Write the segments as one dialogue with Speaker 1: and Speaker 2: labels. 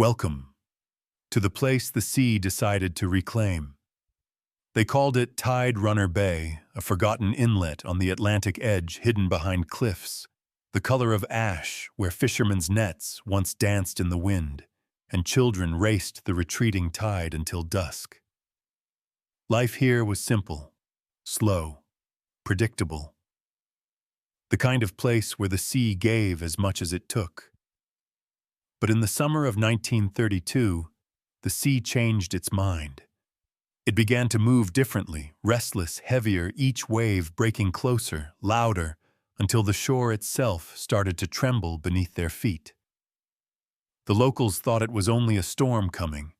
Speaker 1: Welcome to the place the sea decided to reclaim. They called it Tide Runner Bay, a forgotten inlet on the Atlantic edge hidden behind cliffs, the color of ash where fishermen's nets once danced in the wind, and children raced the retreating tide until dusk. Life here was simple, slow, predictable. The kind of place where the sea gave as much as it took. But in the summer of 1932, the sea changed its mind. It began to move differently, restless, heavier, each wave breaking closer, louder, until the shore itself started to tremble beneath their feet. The locals thought it was only a storm coming.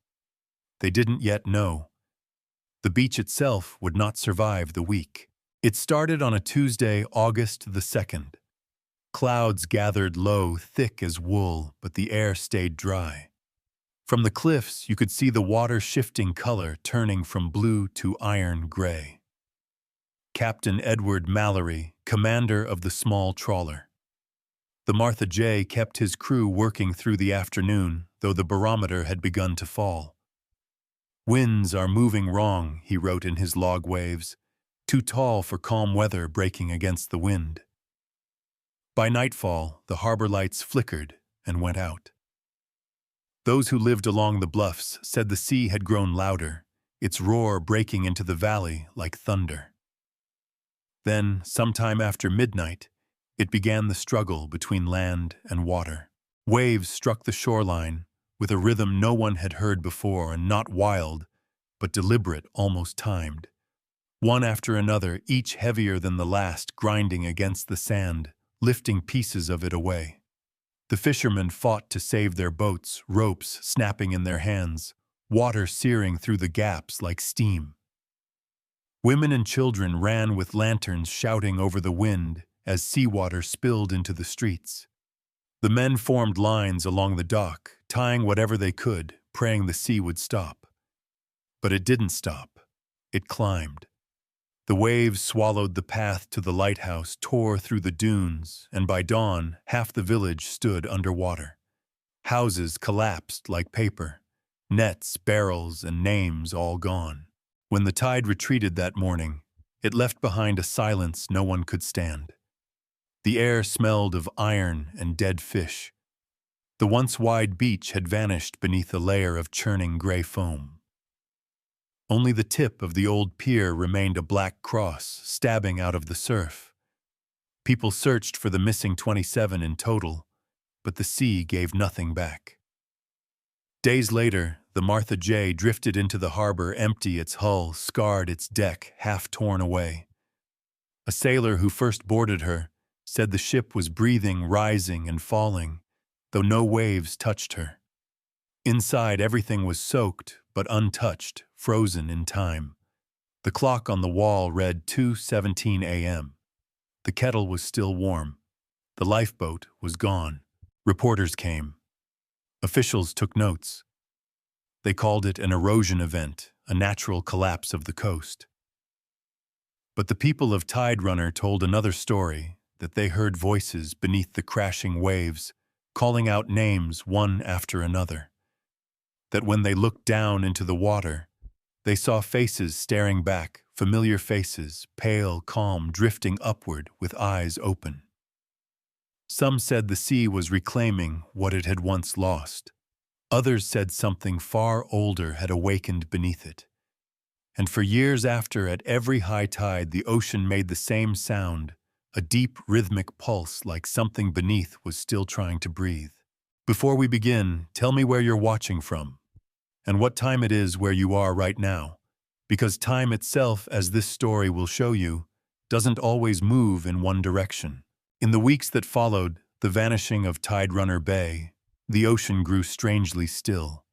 Speaker 1: They didn't yet know. The beach itself would not survive the week. It started on a Tuesday, August the 2nd. Clouds gathered low, thick as wool, but the air stayed dry. From the cliffs, you could see the water shifting color, turning from blue to iron gray. Captain Edward Mallory, commander of the small trawler. The Martha J. kept his crew working through the afternoon, though the barometer had begun to fall. "Winds are moving wrong," he wrote in his log waves, "too tall for calm weather breaking against the wind." By nightfall, the harbor lights flickered and went out. Those who lived along the bluffs said the sea had grown louder, its roar breaking into the valley like thunder. Then, sometime after midnight, it began the struggle between land and water. Waves struck the shoreline with a rhythm no one had heard before, and not wild, but deliberate, almost timed. One after another, each heavier than the last, grinding against the sand, lifting pieces of it away. The fishermen fought to save their boats, ropes snapping in their hands, water searing through the gaps like steam. Women and children ran with lanterns, shouting over the wind as seawater spilled into the streets. The men formed lines along the dock, tying whatever they could, praying the sea would stop. But it didn't stop. It climbed. The waves swallowed the path to the lighthouse, tore through the dunes, and by dawn, half the village stood underwater. Houses collapsed like paper, nets, barrels, and names all gone. When the tide retreated that morning, it left behind a silence no one could stand. The air smelled of iron and dead fish. The once wide beach had vanished beneath a layer of churning gray foam. Only the tip of the old pier remained a black cross, stabbing out of the surf. People searched for the missing 27 in total, but the sea gave nothing back. Days later, the Martha J. drifted into the harbor, empty, its hull scarred, its deck half torn away. A sailor who first boarded her said the ship was breathing, rising and falling, though no waves touched her. Inside, everything was soaked but untouched, frozen in time. The clock on the wall read 2:17 a.m. The kettle was still warm. The lifeboat was gone. Reporters came. Officials took notes. They called it an erosion event, a natural collapse of the coast. But the people of Tide Runner told another story, that they heard voices beneath the crashing waves, calling out names one after another. That when they looked down into the water, they saw faces staring back, familiar faces, pale, calm, drifting upward with eyes open. Some said the sea was reclaiming what it had once lost. Others said something far older had awakened beneath it. And for years after, at every high tide, the ocean made the same sound, a deep, rhythmic pulse like something beneath was still trying to breathe. Before we begin, tell me where you're watching from, and what time it is where you are right now, because time itself, as this story will show you, doesn't always move in one direction. In the weeks that followed the vanishing of Tide Runner Bay, the ocean grew strangely still.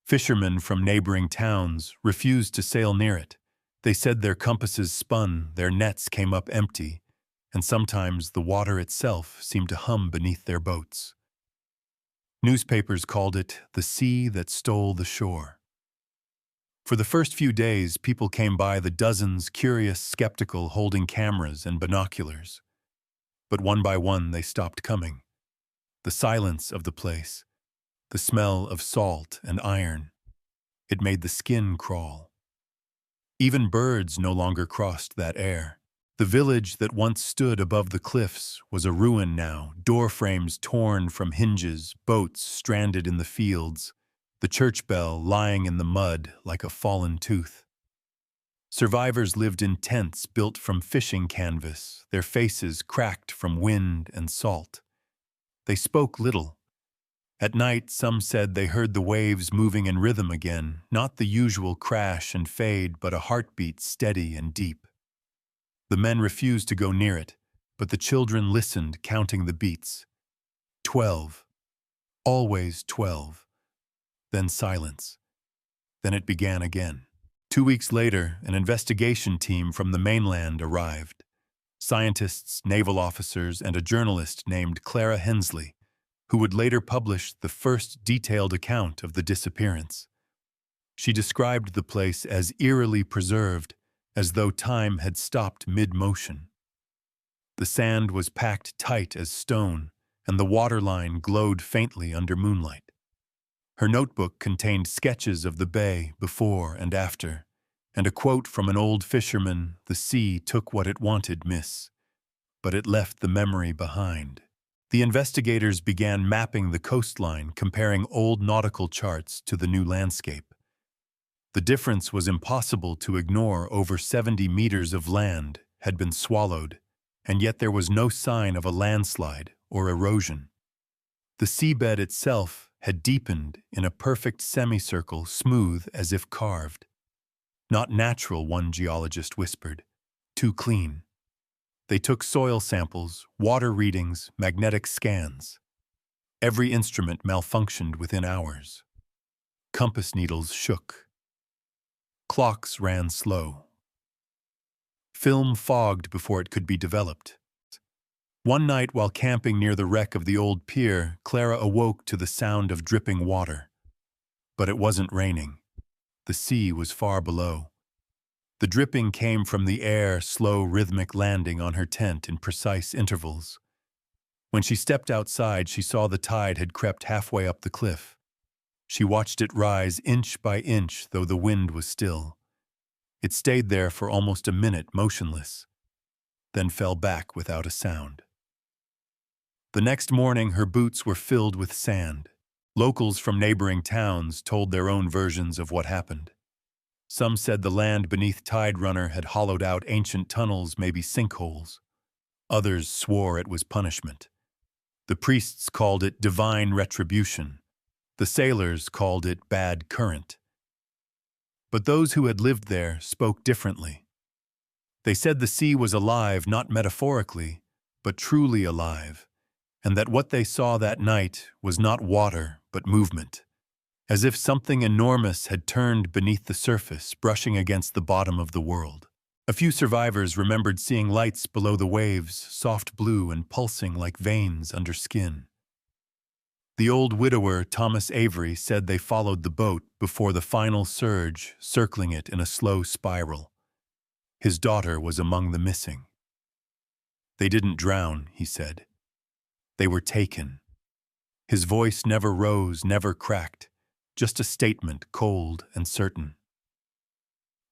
Speaker 1: Fishermen from neighboring towns refused to sail near it. They said their compasses spun, their nets came up empty, and sometimes the water itself seemed to hum beneath their boats. Newspapers called it the sea that stole the shore. For the first few days, people came by the dozens, curious, skeptical, holding cameras and binoculars. But one by one, they stopped coming. The silence of the place, the smell of salt and iron. It made the skin crawl. Even birds no longer crossed that air. The village that once stood above the cliffs was a ruin now, door frames torn from hinges, boats stranded in the fields, the church bell lying in the mud like a fallen tooth. Survivors lived in tents built from fishing canvas, their faces cracked from wind and salt. They spoke little. At night, some said they heard the waves moving in rhythm again, not the usual crash and fade, but a heartbeat steady and deep. The men refused to go near it, but the children listened, counting the beats. 12. Always 12. Then silence. Then it began again. 2 weeks later, an investigation team from the mainland arrived. Scientists, naval officers, and a journalist named Clara Hensley, who would later publish the first detailed account of the disappearance. She described the place as eerily preserved, as though time had stopped mid-motion. The sand was packed tight as stone, and the waterline glowed faintly under moonlight. Her notebook contained sketches of the bay before and after, and a quote from an old fisherman, "The sea took what it wanted, miss, but it left the memory behind." The investigators began mapping the coastline, comparing old nautical charts to the new landscape. The difference was impossible to ignore. Over 70 meters of land had been swallowed, and yet there was no sign of a landslide or erosion. The seabed itself had deepened in a perfect semicircle, smooth as if carved. Not natural, one geologist whispered. Too clean. They took soil samples, water readings, magnetic scans. Every instrument malfunctioned within hours. Compass needles shook. Clocks ran slow. Film fogged before it could be developed. One night while camping near the wreck of the old pier, Clara awoke to the sound of dripping water. But it wasn't raining. The sea was far below. The dripping came from the air, slow rhythmic landing on her tent in precise intervals. When she stepped outside, she saw the tide had crept halfway up the cliff. She watched it rise inch by inch, though the wind was still. It stayed there for almost a minute, motionless, then fell back without a sound. The next morning, her boots were filled with sand. Locals from neighboring towns told their own versions of what happened. Some said the land beneath Tide Runner had hollowed out ancient tunnels, maybe sinkholes. Others swore it was punishment. The priests called it divine retribution. The sailors called it bad current. But those who had lived there spoke differently. They said the sea was alive, not metaphorically, but truly alive, and that what they saw that night was not water, but movement, as if something enormous had turned beneath the surface, brushing against the bottom of the world. A few survivors remembered seeing lights below the waves, soft blue and pulsing like veins under skin. The old widower, Thomas Avery, said they followed the boat before the final surge, circling it in a slow spiral. His daughter was among the missing. They didn't drown, he said. They were taken. His voice never rose, never cracked, just a statement, cold and certain.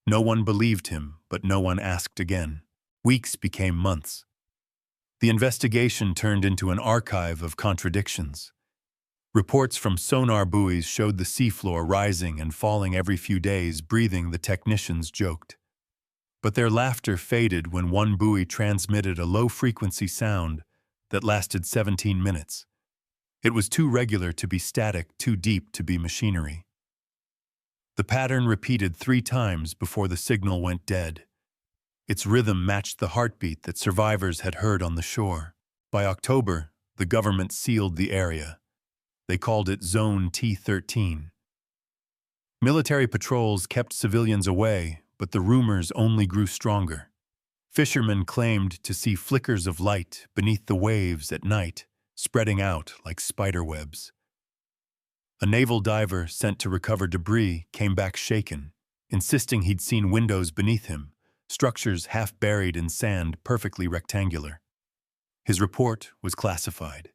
Speaker 1: No one believed him, but no one asked again. Weeks became months. The investigation turned into an archive of contradictions. Reports from sonar buoys showed the seafloor rising and falling every few days, breathing. The technicians joked. But their laughter faded when one buoy transmitted a low-frequency sound that lasted 17 minutes. It was too regular to be static, too deep to be machinery. The pattern repeated 3 times before the signal went dead. Its rhythm matched the heartbeat that survivors had heard on the shore. By October, the government sealed the area. They called it Zone T-13. Military patrols kept civilians away, but the rumors only grew stronger. Fishermen claimed to see flickers of light beneath the waves at night, spreading out like spider webs. A naval diver sent to recover debris came back shaken, insisting he'd seen windows beneath him, structures half buried in sand, perfectly rectangular. His report was classified.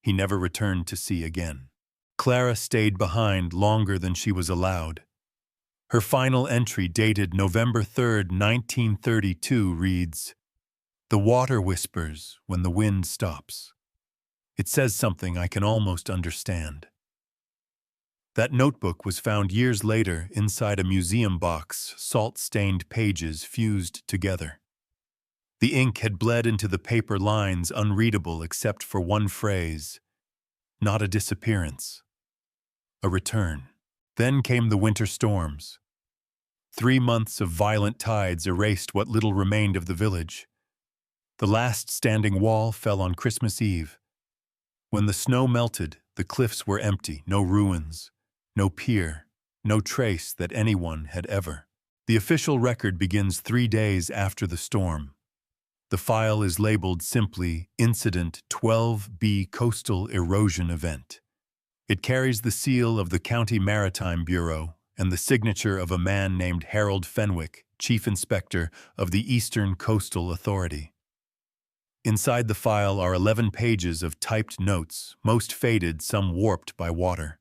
Speaker 1: He never returned to sea again. Clara stayed behind longer than she was allowed. Her final entry, dated November 3, 1932, reads, "The water whispers when the wind stops." It says something I can almost understand. That notebook was found years later inside a museum box, salt-stained pages fused together. The ink had bled into the paper lines, unreadable except for one phrase: not a disappearance, a return. Then came the winter storms. 3 months of violent tides erased what little remained of the village. The last standing wall fell on Christmas Eve. When the snow melted, the cliffs were empty, no ruins, no pier, no trace that anyone had ever. The official record begins 3 days after the storm. The file is labeled simply Incident 12B Coastal Erosion Event. It carries the seal of the County Maritime Bureau and the signature of a man named Harold Fenwick, Chief Inspector of the Eastern Coastal Authority. Inside the file are 11 pages of typed notes, most faded, some warped by water.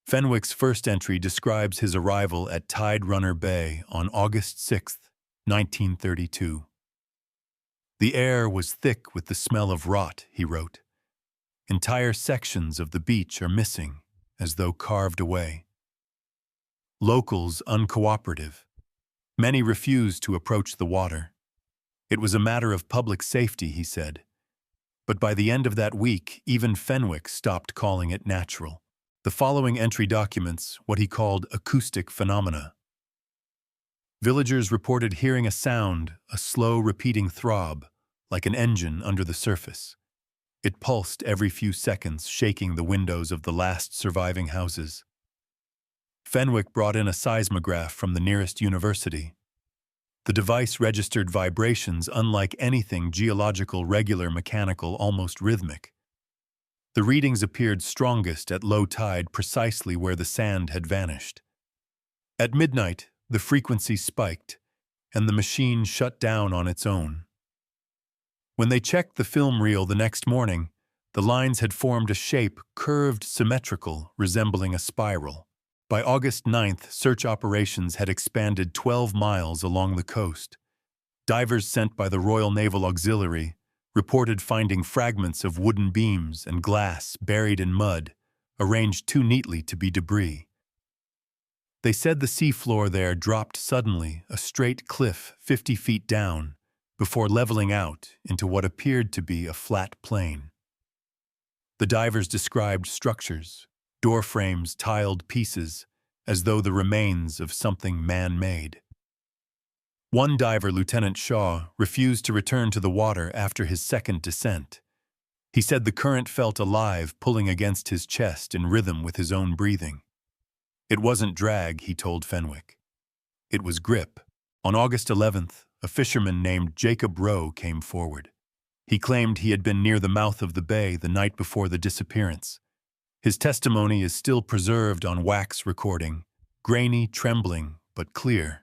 Speaker 1: Fenwick's first entry describes his arrival at Tide Runner Bay on August 6, 1932. "The air was thick with the smell of rot," he wrote. "Entire sections of the beach are missing, as though carved away. Locals uncooperative. Many refused to approach the water. It was a matter of public safety," he said. But by the end of that week, even Fenwick stopped calling it natural. The following entry documents what he called acoustic phenomena. Villagers reported hearing a sound, a slow repeating throb, like an engine under the surface. It pulsed every few seconds, shaking the windows of the last surviving houses. Fenwick brought in a seismograph from the nearest university. The device registered vibrations unlike anything geological, regular, mechanical, almost rhythmic. The readings appeared strongest at low tide, precisely where the sand had vanished. At midnight, the frequency spiked, and the machine shut down on its own. When they checked the film reel the next morning, the lines had formed a shape, curved, symmetrical, resembling a spiral. By August 9th, search operations had expanded 12 miles along the coast. Divers sent by the Royal Naval Auxiliary reported finding fragments of wooden beams and glass buried in mud, arranged too neatly to be debris. They said the seafloor there dropped suddenly, a straight cliff 50 feet down, before leveling out into what appeared to be a flat plain. The divers described structures, door frames, tiled pieces, as though the remains of something man-made. One diver, Lieutenant Shaw, refused to return to the water after his second descent. He said the current felt alive, pulling against his chest in rhythm with his own breathing. It wasn't drag, he told Fenwick. It was grip. On August 11th, a fisherman named Jacob Rowe came forward. He claimed he had been near the mouth of the bay the night before the disappearance. His testimony is still preserved on wax recording, grainy, trembling, but clear.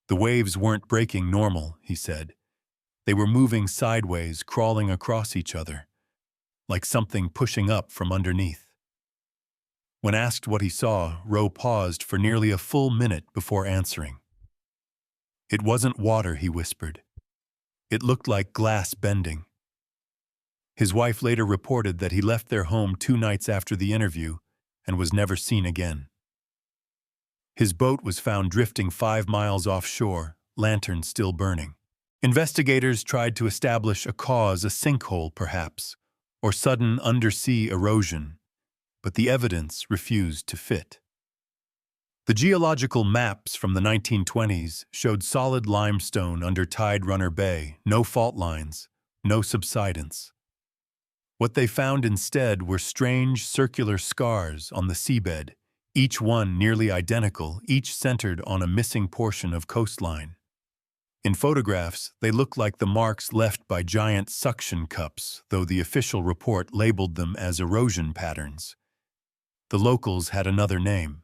Speaker 1: The waves weren't breaking normal, he said. They were moving sideways, crawling across each other, like something pushing up from underneath. When asked what he saw, Rowe paused for nearly a full minute before answering. "It wasn't water," he whispered. "It looked like glass bending." His wife later reported that he left their home 2 nights after the interview and was never seen again. His boat was found drifting 5 miles offshore, lantern still burning. Investigators tried to establish a cause, a sinkhole perhaps, or sudden undersea erosion, but the evidence refused to fit. The geological maps from the 1920s showed solid limestone under Tide Runner Bay, no fault lines, no subsidence. What they found instead were strange circular scars on the seabed, each one nearly identical, each centered on a missing portion of coastline. In photographs, they looked like the marks left by giant suction cups, though the official report labeled them as erosion patterns. The locals had another name.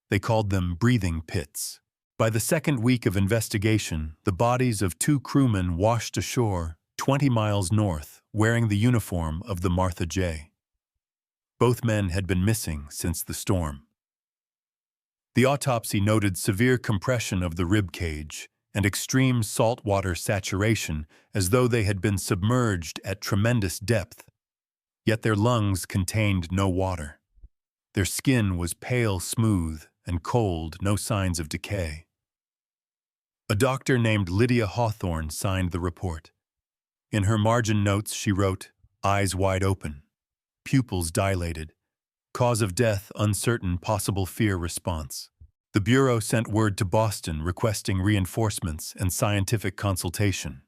Speaker 1: They called them breathing pits. By the second week of investigation, the bodies of 2 crewmen washed ashore 20 miles north, wearing the uniform of the Martha J. Both men had been missing since the storm. The autopsy noted severe compression of the rib cage and extreme saltwater saturation, as though they had been submerged at tremendous depth. Yet their lungs contained no water. Their skin was pale smooth and cold, no signs of decay. A doctor named Lydia Hawthorne signed the report. In her margin notes she wrote, "Eyes wide open, pupils dilated, cause of death uncertain, possible fear response." The Bureau sent word to Boston requesting reinforcements and scientific consultation.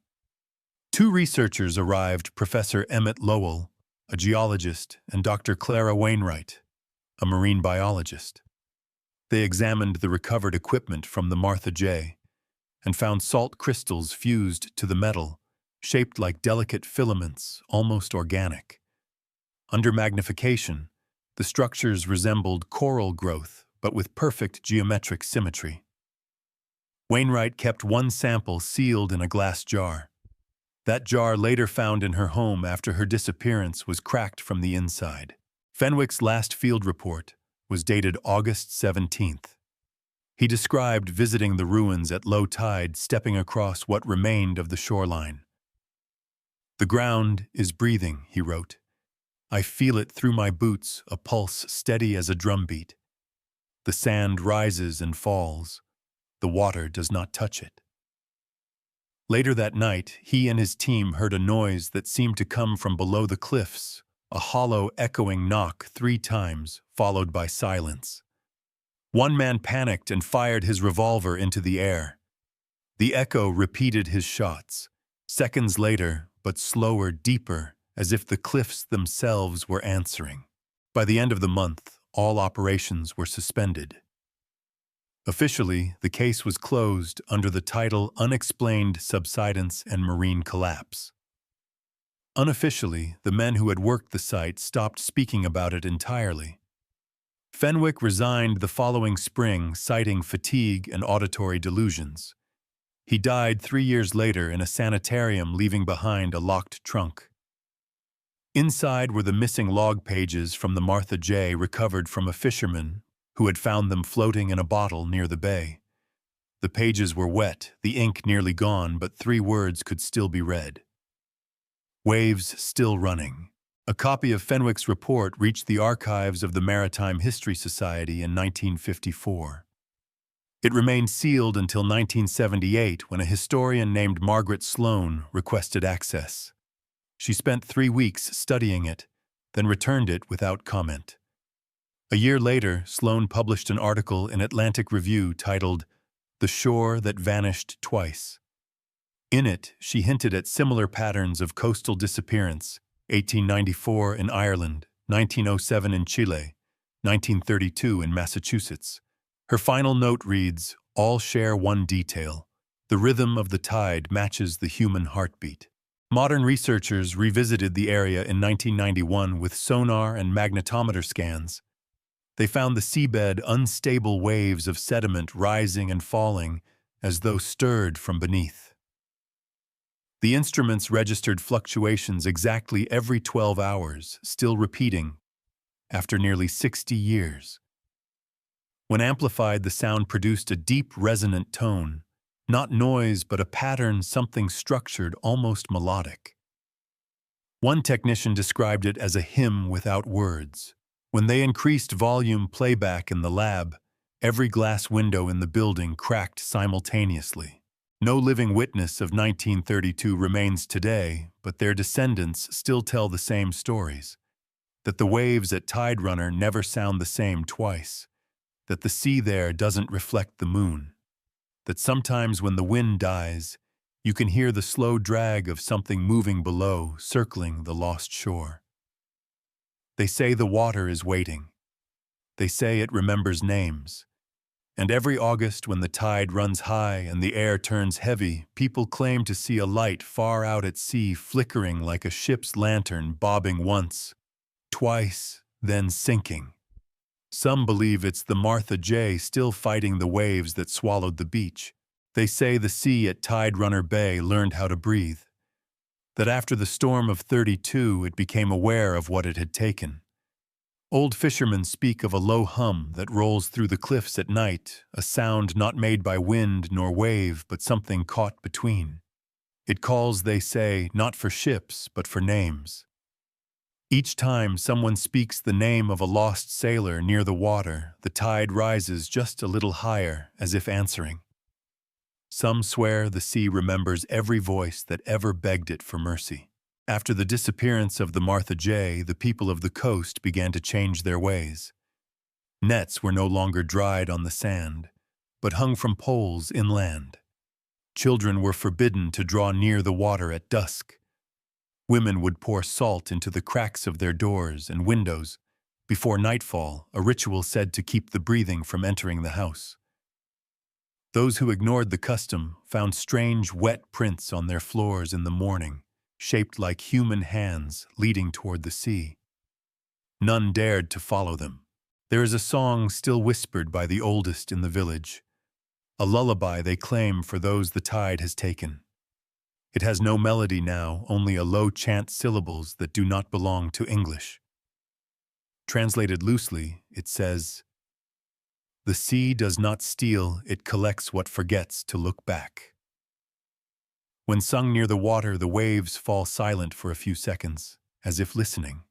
Speaker 1: Two researchers arrived, Professor Emmett Lowell, a geologist, and Dr. Clara Wainwright, a marine biologist. They examined the recovered equipment from the Martha J. and found salt crystals fused to the metal, shaped like delicate filaments, almost organic. Under magnification, the structures resembled coral growth, but with perfect geometric symmetry. Wainwright kept one sample sealed in a glass jar. That jar, later found in her home after her disappearance, was cracked from the inside. Fenwick's last field report was dated August 17th. He described visiting the ruins at low tide, stepping across what remained of the shoreline. "The ground is breathing," he wrote. "I feel it through my boots, a pulse steady as a drumbeat. The sand rises and falls. The water does not touch it." Later that night, he and his team heard a noise that seemed to come from below the cliffs, a hollow, echoing knock 3 times, followed by silence. One man panicked and fired his revolver into the air. The echo repeated his shots, seconds later, but slower, deeper, as if the cliffs themselves were answering. By the end of the month, all operations were suspended. Officially, the case was closed under the title Unexplained Subsidence and Marine Collapse. Unofficially, the men who had worked the site stopped speaking about it entirely. Fenwick resigned the following spring, citing fatigue and auditory delusions. He died 3 years later in a sanitarium, leaving behind a locked trunk. Inside were the missing log pages from the Martha J. recovered from a fisherman who had found them floating in a bottle near the bay. The pages were wet, the ink nearly gone, but 3 words could still be read. "Waves still running." A copy of Fenwick's report reached the archives of the Maritime History Society in 1954. It remained sealed until 1978, when a historian named Margaret Sloan requested access. She spent 3 weeks studying it, then returned it without comment. A year later, Sloan published an article in Atlantic Review titled "The Shore That Vanished Twice." In it, she hinted at similar patterns of coastal disappearance: 1894 in Ireland, 1907 in Chile, 1932 in Massachusetts. Her final note reads, "All share one detail. The rhythm of the tide matches the human heartbeat." Modern researchers revisited the area in 1991 with sonar and magnetometer scans. They found the seabed unstable waves of sediment rising and falling as though stirred from beneath. The instruments registered fluctuations exactly every 12 hours, still repeating after nearly 60 years. When amplified, the sound produced a deep, resonant tone, not noise, but a pattern, something structured, almost melodic. One technician described it as a hymn without words. When they increased volume playback in the lab, every glass window in the building cracked simultaneously. No living witness of 1932 remains today, but their descendants still tell the same stories. That the waves at Tide Runner never sound the same twice. That the sea there doesn't reflect the moon. That sometimes when the wind dies, you can hear the slow drag of something moving below, circling the lost shore. They say the water is waiting. They say it remembers names. And every August, when the tide runs high and the air turns heavy, people claim to see a light far out at sea, flickering like a ship's lantern, bobbing once, twice, then sinking. Some believe it's the Martha J. still fighting the waves that swallowed the beach. They say the sea at Tide Runner Bay learned how to breathe. That after the storm of '32, it became aware of what it had taken. Old fishermen speak of a low hum that rolls through the cliffs at night, a sound not made by wind nor wave, but something caught between. It calls, they say, not for ships, but for names. Each time someone speaks the name of a lost sailor near the water, the tide rises just a little higher, as if answering. Some swear the sea remembers every voice that ever begged it for mercy. After the disappearance of the Martha J., the people of the coast began to change their ways. Nets were no longer dried on the sand, but hung from poles inland. Children were forbidden to draw near the water at dusk. Women would pour salt into the cracks of their doors and windows. Before nightfall, a ritual said to keep the breathing from entering the house. Those who ignored the custom found strange wet prints on their floors in the morning, shaped like human hands leading toward the sea. None dared to follow them. There is a song still whispered by the oldest in the village, a lullaby they claim for those the tide has taken. It has no melody now, only a low chant syllables that do not belong to English. Translated loosely, it says, "The sea does not steal, it collects what forgets to look back." When sung near the water, the waves fall silent for a few seconds, as if listening.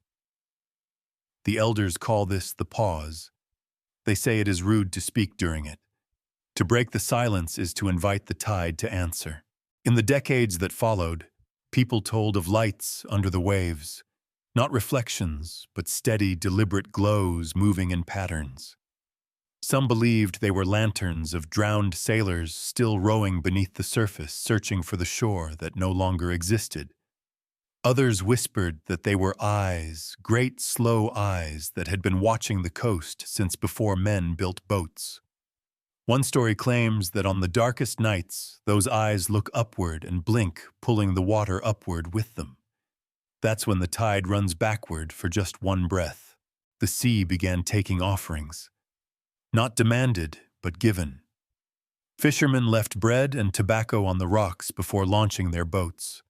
Speaker 1: The elders call this the pause. They say it is rude to speak during it. To break the silence is to invite the tide to answer. In the decades that followed, people told of lights under the waves, not reflections, but steady, deliberate glows moving in patterns. Some believed they were lanterns of drowned sailors still rowing beneath the surface, searching for the shore that no longer existed. Others whispered that they were eyes, great slow eyes that had been watching the coast since before men built boats. One story claims that on the darkest nights, those eyes look upward and blink, pulling the water upward with them. That's when the tide runs backward for just one breath. The sea began taking offerings. Not demanded, but given. Fishermen left bread and tobacco on the rocks before launching their boats.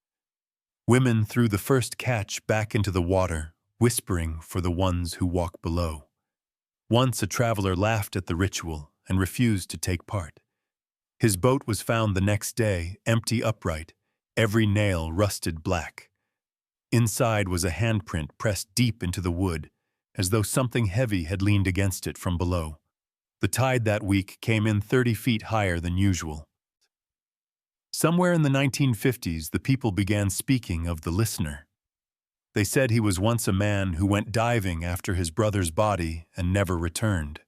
Speaker 1: Women threw the first catch back into the water, whispering for the ones who walk below. Once a traveler laughed at the ritual and refused to take part. His boat was found the next day, empty upright, every nail rusted black. Inside was a handprint pressed deep into the wood, as though something heavy had leaned against it from below. The tide that week came in 30 feet higher than usual. Somewhere in the 1950s, the people began speaking of the listener. They said he was once a man who went diving after his brother's body and never returned.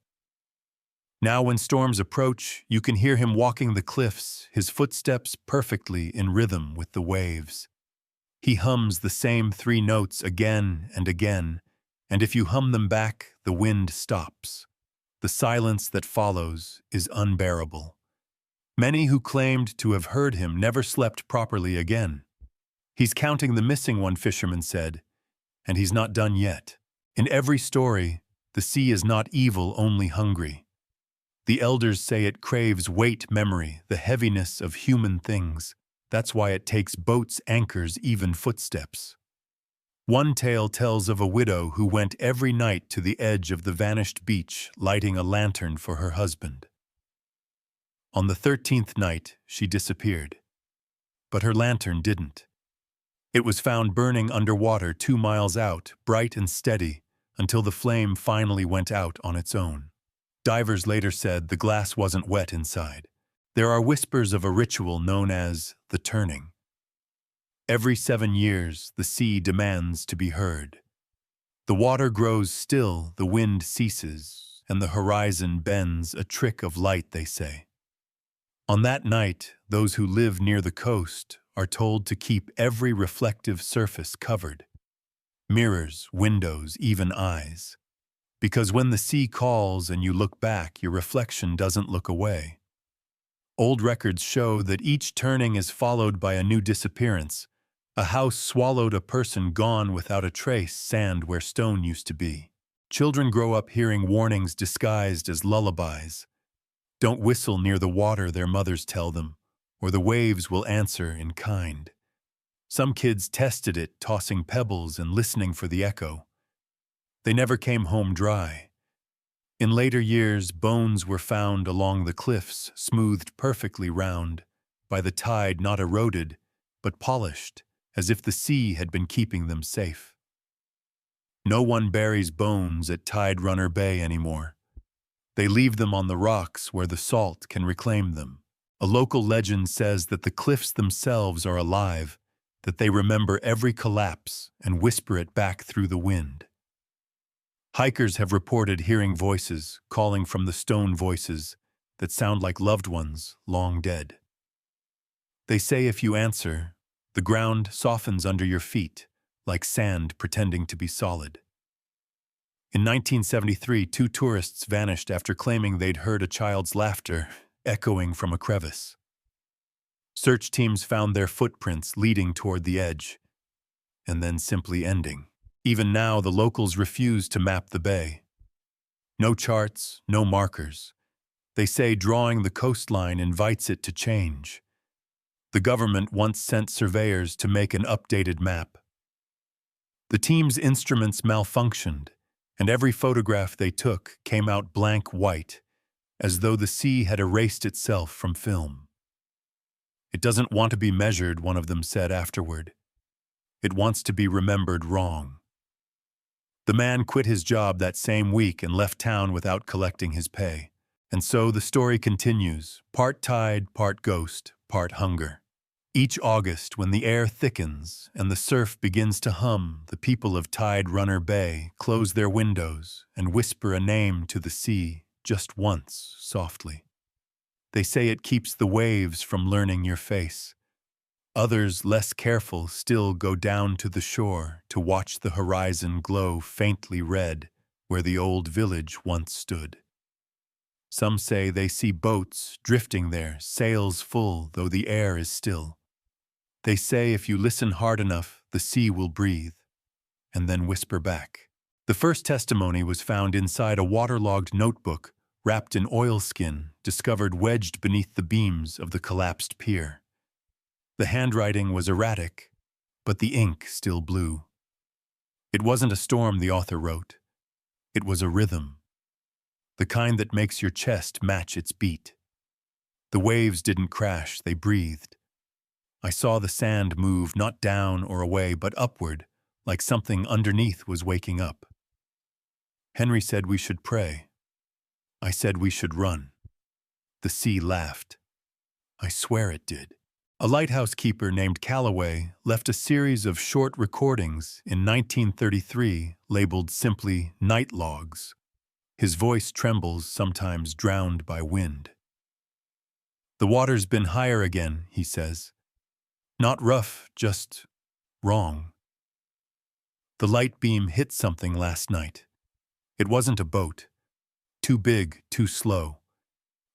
Speaker 1: Now when storms approach, you can hear him walking the cliffs, his footsteps perfectly in rhythm with the waves. He hums the same 3 notes again and again, and if you hum them back, the wind stops. The silence that follows is unbearable. Many who claimed to have heard him never slept properly again. "He's counting the missing," one fisherman said, "and he's not done yet." In every story, the sea is not evil, only hungry. The elders say it craves weight memory, the heaviness of human things. That's why it takes boats, anchors, even footsteps. One tale tells of a widow who went every night to the edge of the vanished beach, lighting a lantern for her husband. On the 13th night, she disappeared. But her lantern didn't. It was found burning underwater 2 miles out, bright and steady, until the flame finally went out on its own. Divers later said the glass wasn't wet inside. There are whispers of a ritual known as the turning. Every 7 years, the sea demands to be heard. The water grows still, the wind ceases, and the horizon bends, a trick of light, they say. On that night, those who live near the coast are told to keep every reflective surface covered. Mirrors, windows, even eyes. Because when the sea calls and you look back, your reflection doesn't look away. Old records show that each turning is followed by a new disappearance. A house swallowed, a person gone without a trace, sand where stone used to be. Children grow up hearing warnings disguised as lullabies. Don't whistle near the water, their mothers tell them, or the waves will answer in kind. Some kids tested it, tossing pebbles and listening for the echo. They never came home dry. In later years, bones were found along the cliffs, smoothed perfectly round, by the tide not eroded, but polished, as if the sea had been keeping them safe. No one buries bones at Tide Runner Bay anymore. They leave them on the rocks where the salt can reclaim them. A local legend says that the cliffs themselves are alive, that they remember every collapse and whisper it back through the wind. Hikers have reported hearing voices calling from the stone voices that sound like loved ones long dead. They say if you answer, the ground softens under your feet, like sand pretending to be solid. In 1973, 2 tourists vanished after claiming they'd heard a child's laughter echoing from a crevice. Search teams found their footprints leading toward the edge, and then simply ending. Even now, the locals refuse to map the bay. No charts, no markers. They say drawing the coastline invites it to change. The government once sent surveyors to make an updated map. The team's instruments malfunctioned, and every photograph they took came out blank white, as though the sea had erased itself from film. It doesn't want to be measured, one of them said afterward. It wants to be remembered wrong. The man quit his job that same week and left town without collecting his pay. And so the story continues, part tide, part ghost, part hunger. Each August, when the air thickens and the surf begins to hum, the people of Tide Runner Bay close their windows and whisper a name to the sea just once, softly. They say it keeps the waves from learning your face. Others, less careful, still go down to the shore to watch the horizon glow faintly red where the old village once stood. Some say they see boats drifting there, sails full, though the air is still. They say if you listen hard enough, the sea will breathe, and then whisper back. The first testimony was found inside a waterlogged notebook wrapped in oilskin, discovered wedged beneath the beams of the collapsed pier. The handwriting was erratic, but the ink still blue. It wasn't a storm, the author wrote. It was a rhythm, the kind that makes your chest match its beat. The waves didn't crash, they breathed. I saw the sand move not down or away, but upward, like something underneath was waking up. Henry said we should pray. I said we should run. The sea laughed. I swear it did. A lighthouse keeper named Calloway left a series of short recordings in 1933 labeled simply Night Logs. His voice trembles, sometimes drowned by wind. The water's been higher again, he says. Not rough, just wrong. The light beam hit something last night. It wasn't a boat. Too big, too slow.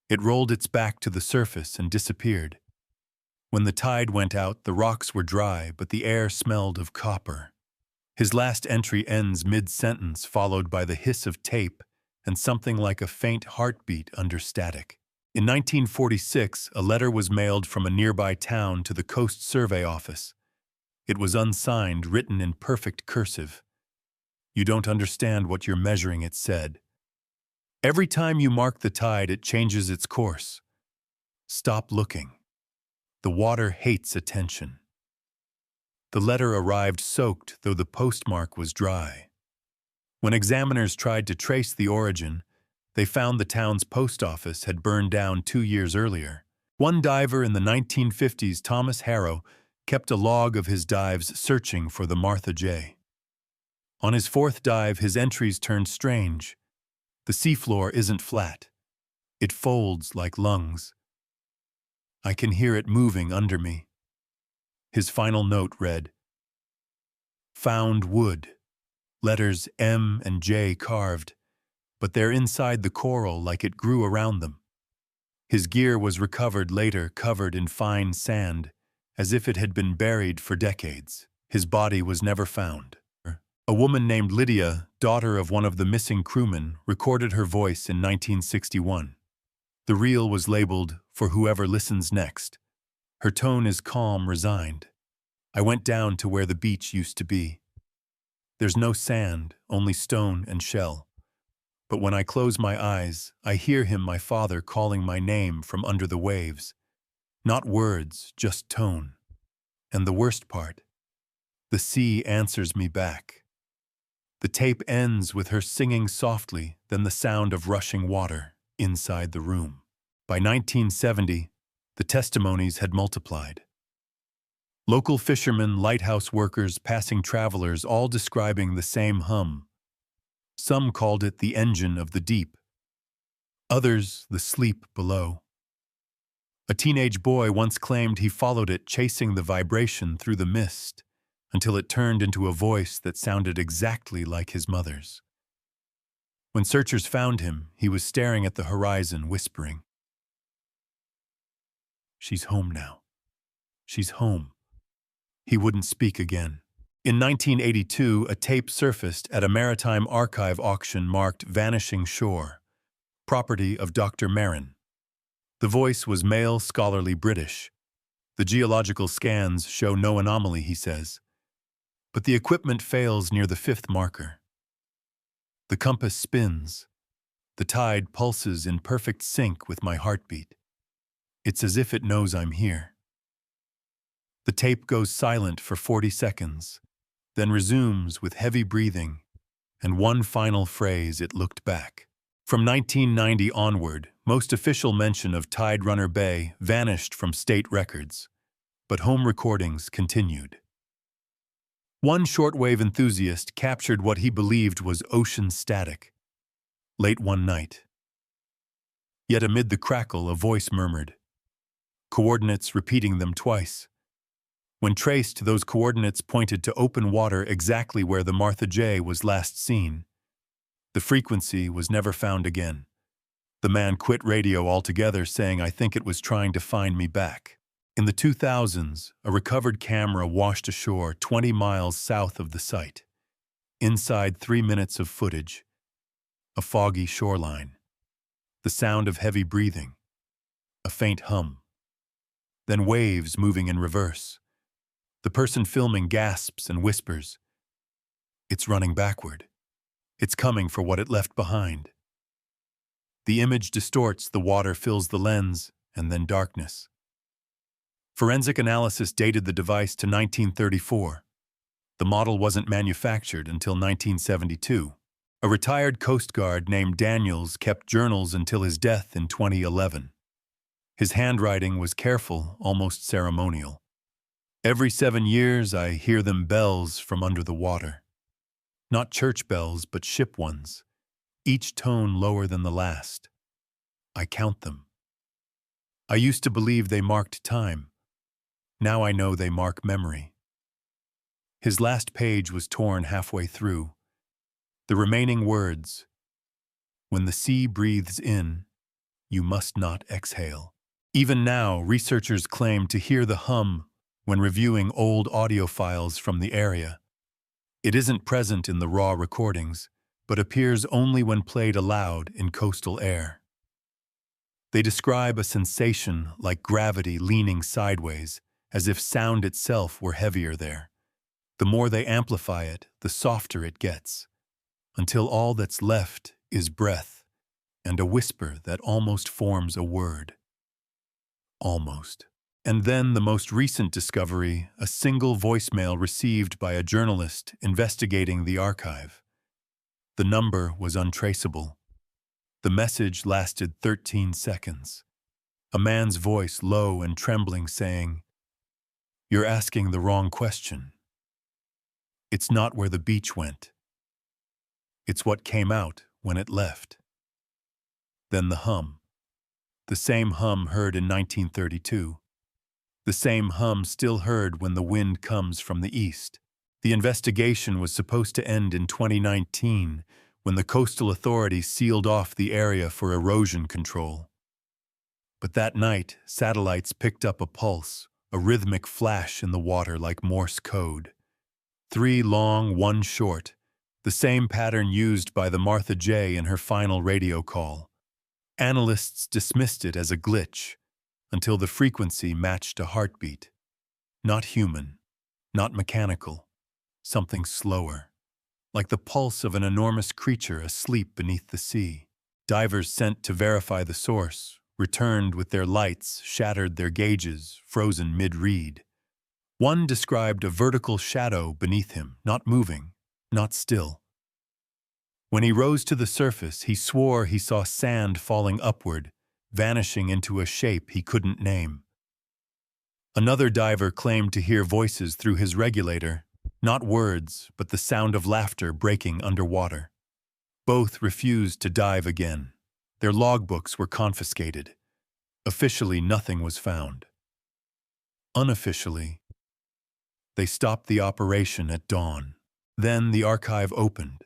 Speaker 1: It rolled its back to the surface and disappeared. When the tide went out, the rocks were dry, but the air smelled of copper. His last entry ends mid-sentence, followed by the hiss of tape and something like a faint heartbeat under static. In 1946, a letter was mailed from a nearby town to the Coast Survey Office. It was unsigned, written in perfect cursive. You don't understand what you're measuring, it said. Every time you mark the tide, it changes its course. Stop looking. The water hates attention. The letter arrived soaked, though the postmark was dry. When examiners tried to trace the origin, they found the town's post office had burned down 2 years earlier. One diver in the 1950s, Thomas Harrow, kept a log of his dives searching for the Martha J. On his 4th dive, his entries turned strange. The seafloor isn't flat. It folds like lungs. I can hear it moving under me. His final note read, "Found wood. Letters M and J carved, but they're inside the coral like it grew around them." His gear was recovered later, covered in fine sand, as if it had been buried for decades. His body was never found. A woman named Lydia, daughter of one of the missing crewmen, recorded her voice in 1961. The reel was labeled, "For Whoever Listens Next." Her tone is calm, resigned. I went down to where the beach used to be. There's no sand, only stone and shell. But when I close my eyes, I hear him, my father, calling my name from under the waves. Not words, just tone. And the worst part, the sea answers me back. The tape ends with her singing softly, then the sound of rushing water inside the room. By 1970, the testimonies had multiplied. Local fishermen, lighthouse workers, passing travelers, all describing the same hum. Some called it the engine of the deep. Others, the sleep below. A teenage boy once claimed he followed it, chasing the vibration through the mist, until it turned into a voice that sounded exactly like his mother's. When searchers found him, he was staring at the horizon, whispering, "She's home now. She's home." He wouldn't speak again. In 1982, a tape surfaced at a maritime archive auction marked Vanishing Shore, property of Dr. Marin. The voice was male, scholarly British. The geological scans show no anomaly, he says. But the equipment fails near the fifth marker. The compass spins. The tide pulses in perfect sync with my heartbeat. It's as if it knows I'm here. The tape goes silent for 40 seconds, then resumes with heavy breathing and one final phrase: "It looked back." From 1990 onward, most official mention of Tide Runner Bay vanished from state records, but home recordings continued. One shortwave enthusiast captured what he believed was ocean static. Late one night. Yet amid the crackle, a voice murmured, coordinates repeating them twice. When traced, those coordinates pointed to open water exactly where the Martha J was last seen. The frequency was never found again. The man quit radio altogether, saying, "I think it was trying to find me back." In the 2000s, a recovered camera washed ashore 20 miles south of the site. Inside 3 minutes of footage. A foggy shoreline. The sound of heavy breathing. A faint hum. Then waves moving in reverse. The person filming gasps and whispers, "It's running backward. It's coming for what it left behind." The image distorts, the water fills the lens, and then darkness. Forensic analysis dated the device to 1934. The model wasn't manufactured until 1972. A retired Coast Guard named Daniels kept journals until his death in 2011. His handwriting was careful, almost ceremonial. "Every 7 years I hear them bells from under the water. Not church bells, but ship ones, each tone lower than the last. I count them. I used to believe they marked time. Now I know they mark memory." His last page was torn halfway through. The remaining words, "When the sea breathes in, you must not exhale." Even now, researchers claim to hear the hum when reviewing old audio files from the area. It isn't present in the raw recordings, but appears only when played aloud in coastal air. They describe a sensation like gravity leaning sideways, as if sound itself were heavier there. The more they amplify it, the softer it gets, until all that's left is breath and a whisper that almost forms a word. Almost. And then the most recent discovery, a single voicemail received by a journalist investigating the archive. The number was untraceable. The message lasted 13 seconds. A man's voice, low and trembling, saying, "You're asking the wrong question. It's not where the beach went. It's what came out when it left." Then the hum. The same hum heard in 1932. The same hum still heard when the wind comes from the east. The investigation was supposed to end in 2019, when the coastal authorities sealed off the area for erosion control. But that night, satellites picked up a pulse, a rhythmic flash in the water like Morse code. 3 long, 1 short, the same pattern used by the Martha J in her final radio call. Analysts dismissed it as a glitch, until the frequency matched a heartbeat. Not human, not mechanical, something slower. like the pulse of an enormous creature asleep beneath the sea. Divers sent to verify the source returned with their lights, shattered their gauges, frozen mid-read. One described a vertical shadow beneath him, not moving, not still. When he rose to the surface, he swore he saw sand falling upward, vanishing into a shape he couldn't name. Another diver claimed to hear voices through his regulator, not words, but the sound of laughter breaking underwater. Both refused to dive again. Their logbooks were confiscated. Officially, nothing was found. Unofficially, they stopped the operation at dawn. Then the archive opened.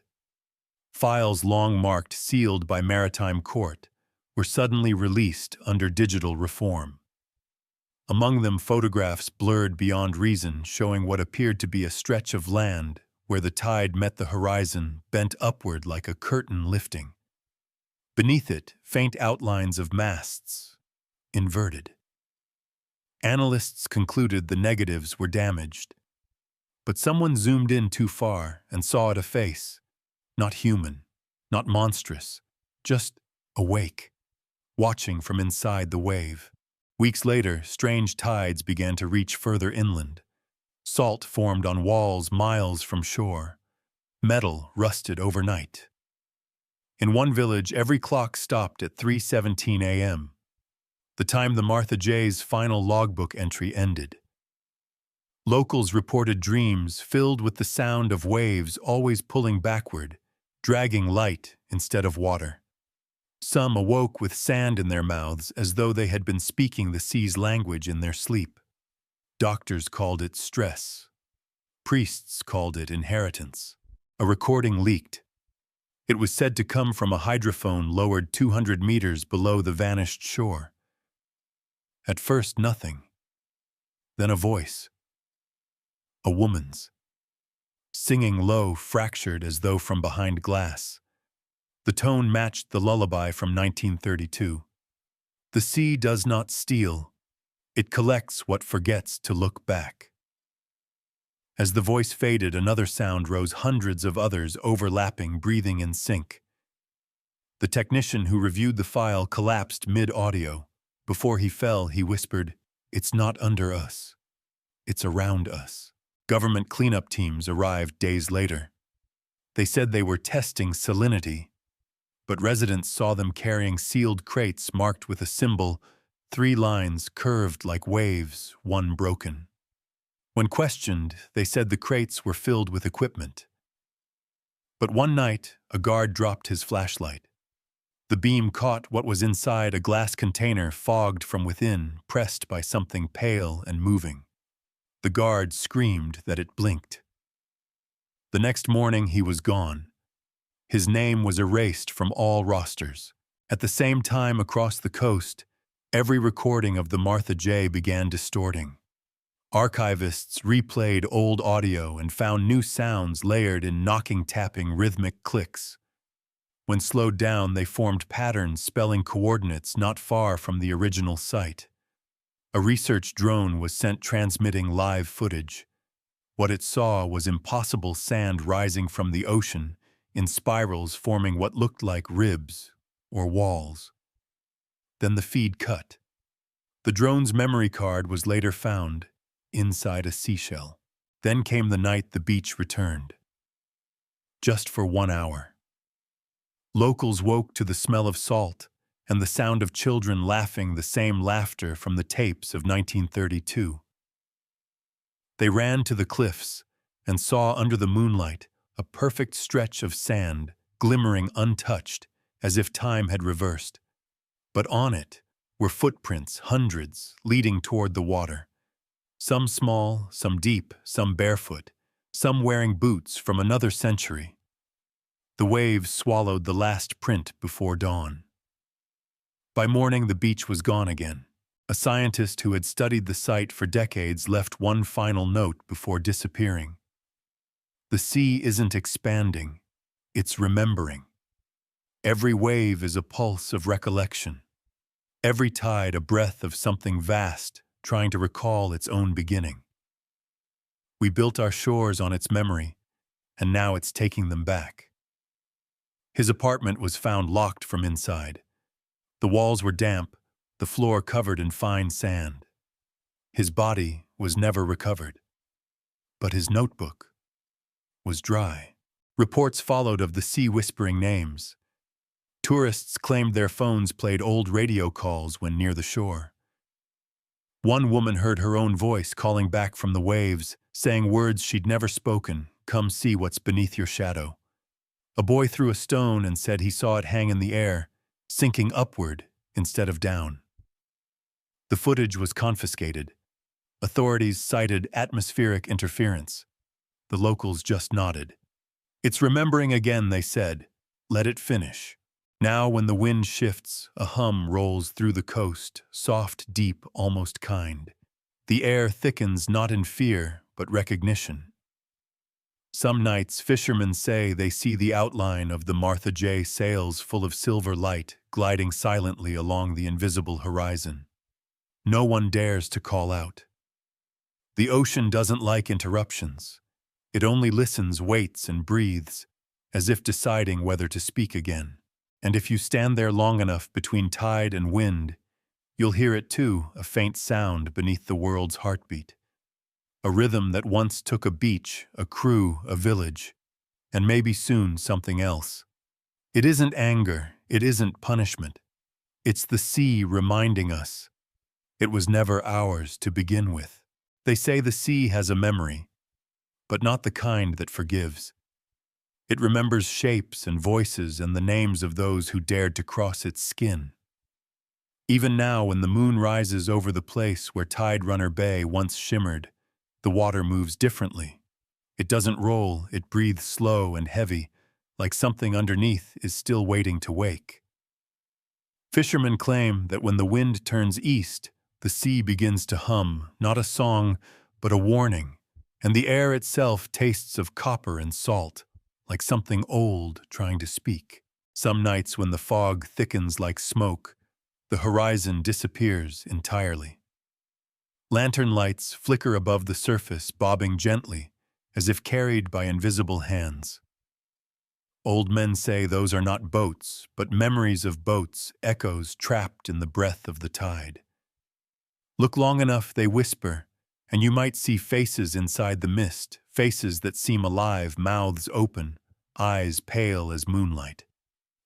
Speaker 1: Files long marked sealed by maritime court were suddenly released under digital reform. Among them, photographs blurred beyond reason showing what appeared to be a stretch of land where the tide met the horizon, bent upward like a curtain lifting. Beneath it, faint outlines of masts, inverted. Analysts concluded the negatives were damaged. But someone zoomed in too far and saw it a face, not human, not monstrous, just awake, watching from inside the wave. Weeks later, strange tides began to reach further inland. Salt formed on walls miles from shore. Metal rusted overnight. In one village, every clock stopped at 3:17 a.m., the time the Martha J's final logbook entry ended. Locals reported dreams filled with the sound of waves always pulling backward, dragging light instead of water. Some awoke with sand in their mouths as though they had been speaking the sea's language in their sleep. Doctors called it stress. Priests called it inheritance. A recording leaked. It was said to come from a hydrophone lowered 200 meters below the vanished shore. At first, nothing. Then a voice. A woman's. Singing low, fractured as though from behind glass. The tone matched the lullaby from 1932. The sea does not steal. It collects what forgets to look back. As the voice faded, another sound rose, hundreds of others overlapping, breathing in sync. The technician who reviewed the file collapsed mid-audio. Before he fell, he whispered, "It's not under us. It's around us." Government cleanup teams arrived days later. They said they were testing salinity, but residents saw them carrying sealed crates marked with a symbol, 3 lines curved like waves, one broken. When questioned, they said the crates were filled with equipment. But one night, a guard dropped his flashlight. The beam caught what was inside, a glass container fogged from within, pressed by something pale and moving. The guard screamed that it blinked. The next morning, he was gone. His name was erased from all rosters. At the same time, across the coast, every recording of the Martha J began distorting. Archivists replayed old audio and found new sounds layered in knocking, tapping, rhythmic clicks. When slowed down, they formed patterns spelling coordinates not far from the original site. A research drone was sent transmitting live footage. What it saw was impossible sand rising from the ocean in spirals forming what looked like ribs or walls. Then the feed cut. The drone's memory card was later found inside a seashell. Then came the night the beach returned. Just for 1 hour. Locals woke to the smell of salt and the sound of children laughing, the same laughter from the tapes of 1932. They ran to the cliffs and saw under the moonlight a perfect stretch of sand, glimmering untouched, as if time had reversed. But on it were footprints, hundreds, leading toward the water. Some small, some deep, some barefoot, some wearing boots from another century. The waves swallowed the last print before dawn. By morning, the beach was gone again. A scientist who had studied the site for decades left one final note before disappearing. The sea isn't expanding, it's remembering. Every wave is a pulse of recollection. Every tide a breath of something vast, trying to recall its own beginning. We built our shores on its memory, and now it's taking them back. His apartment was found locked from inside. The walls were damp, the floor covered in fine sand. His body was never recovered. But his notebook was dry. Reports followed of the sea whispering names. Tourists claimed their phones played old radio calls when near the shore. One woman heard her own voice calling back from the waves, saying words she'd never spoken, "Come see what's beneath your shadow." A boy threw a stone and said he saw it hang in the air, sinking upward instead of down. The footage was confiscated. Authorities cited atmospheric interference. The locals just nodded. "It's remembering again," they said. "Let it finish." Now when the wind shifts, a hum rolls through the coast, soft, deep, almost kind. The air thickens not in fear, but recognition. Some nights fishermen say they see the outline of the Martha J. sails full of silver light gliding silently along the invisible horizon. No one dares to call out. The ocean doesn't like interruptions. It only listens, waits, and breathes, as if deciding whether to speak again. And if you stand there long enough between tide and wind, you'll hear it too, a faint sound beneath the world's heartbeat. A rhythm that once took a beach, a crew, a village, and maybe soon something else. It isn't anger, it isn't punishment. It's the sea reminding us it was never ours to begin with. They say the sea has a memory, but not the kind that forgives. It remembers shapes and voices and the names of those who dared to cross its skin. Even now, when the moon rises over the place where Tide Runner Bay once shimmered, the water moves differently. It doesn't roll, it breathes slow and heavy, like something underneath is still waiting to wake. Fishermen claim that when the wind turns east, the sea begins to hum, not a song, but a warning, and the air itself tastes of copper and salt, like something old trying to speak. Some nights when the fog thickens like smoke, the horizon disappears entirely. Lantern lights flicker above the surface, bobbing gently, as if carried by invisible hands. Old men say those are not boats, but memories of boats, echoes trapped in the breath of the tide. Look long enough, they whisper, and you might see faces inside the mist, faces that seem alive, mouths open, eyes pale as moonlight.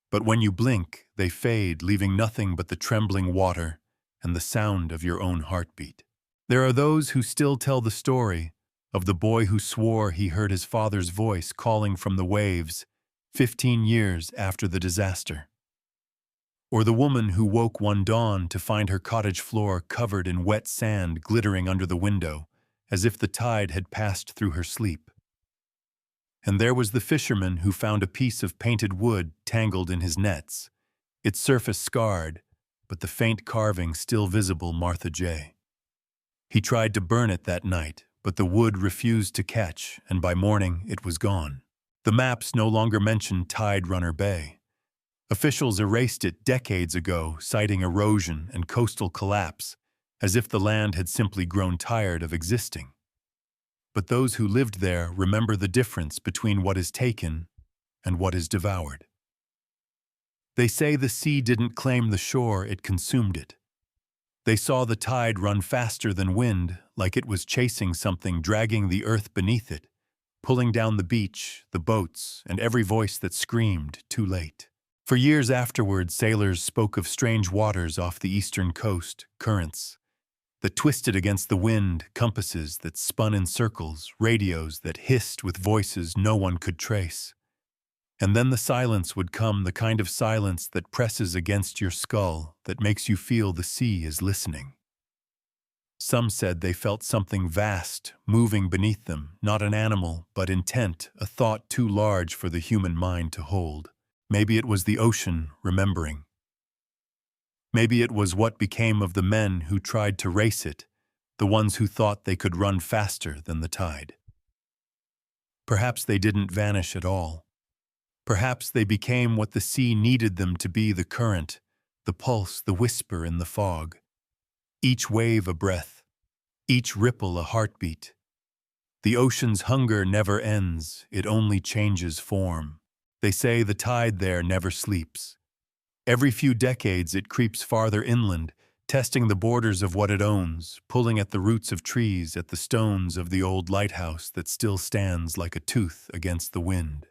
Speaker 1: But when you blink, they fade, leaving nothing but the trembling water and the sound of your own heartbeat. There are those who still tell the story of the boy who swore he heard his father's voice calling from the waves 15 years after the disaster. Or the woman who woke one dawn to find her cottage floor covered in wet sand glittering under the window, as if the tide had passed through her sleep. And there was the fisherman who found a piece of painted wood tangled in his nets, its surface scarred, but the faint carving still visible Martha J. He tried to burn it that night, but the wood refused to catch, and by morning it was gone. The maps no longer mentioned Tide Runner Bay. Officials erased it decades ago, citing erosion and coastal collapse, as if the land had simply grown tired of existing. But those who lived there remember the difference between what is taken and what is devoured. They say the sea didn't claim the shore, it consumed it. They saw the tide run faster than wind, like it was chasing something, dragging the earth beneath it, pulling down the beach, the boats, and every voice that screamed, too late. For years afterward, sailors spoke of strange waters off the eastern coast, currents that twisted against the wind, compasses that spun in circles, radios that hissed with voices no one could trace. And then the silence would come, the kind of silence that presses against your skull, that makes you feel the sea is listening. Some said they felt something vast, moving beneath them, not an animal, but intent, a thought too large for the human mind to hold. Maybe it was the ocean remembering. Maybe it was what became of the men who tried to race it, the ones who thought they could run faster than the tide. Perhaps they didn't vanish at all. Perhaps they became what the sea needed them to be, the current, the pulse, the whisper in the fog. Each wave a breath, each ripple a heartbeat. The ocean's hunger never ends, it only changes form. They say the tide there never sleeps. Every few decades it creeps farther inland, testing the borders of what it owns, pulling at the roots of trees, at the stones of the old lighthouse that still stands like a tooth against the wind.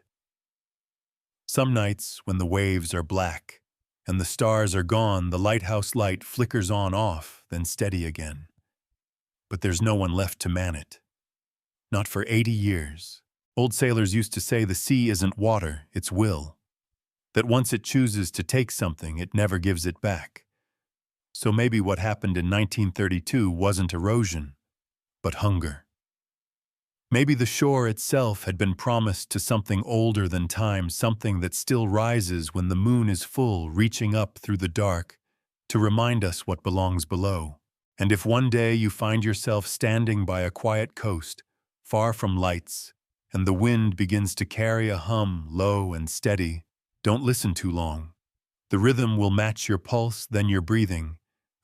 Speaker 1: Some nights, when the waves are black and the stars are gone, the lighthouse light flickers on off, then steady again. But there's no one left to man it. Not for 80 years. Old sailors used to say the sea isn't water, it's will. That once it chooses to take something, it never gives it back. So maybe what happened in 1932 wasn't erosion, but hunger. Maybe the shore itself had been promised to something older than time, something that still rises when the moon is full, reaching up through the dark to remind us what belongs below. And if one day you find yourself standing by a quiet coast, far from lights, and the wind begins to carry a hum low and steady, don't listen too long. The rhythm will match your pulse, then your breathing,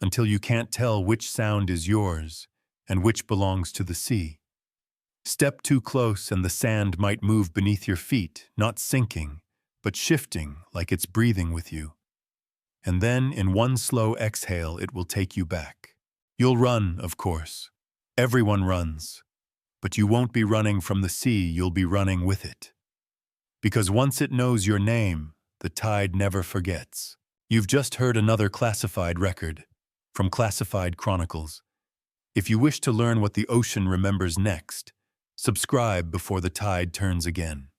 Speaker 1: until you can't tell which sound is yours and which belongs to the sea. Step too close and the sand might move beneath your feet, not sinking, but shifting like it's breathing with you. And then, in one slow exhale, it will take you back. You'll run, of course. Everyone runs. But you won't be running from the sea, you'll be running with it. Because once it knows your name, the tide never forgets. You've just heard another classified record from Classified Chronicles. If you wish to learn what the ocean remembers next, subscribe before the tide turns again.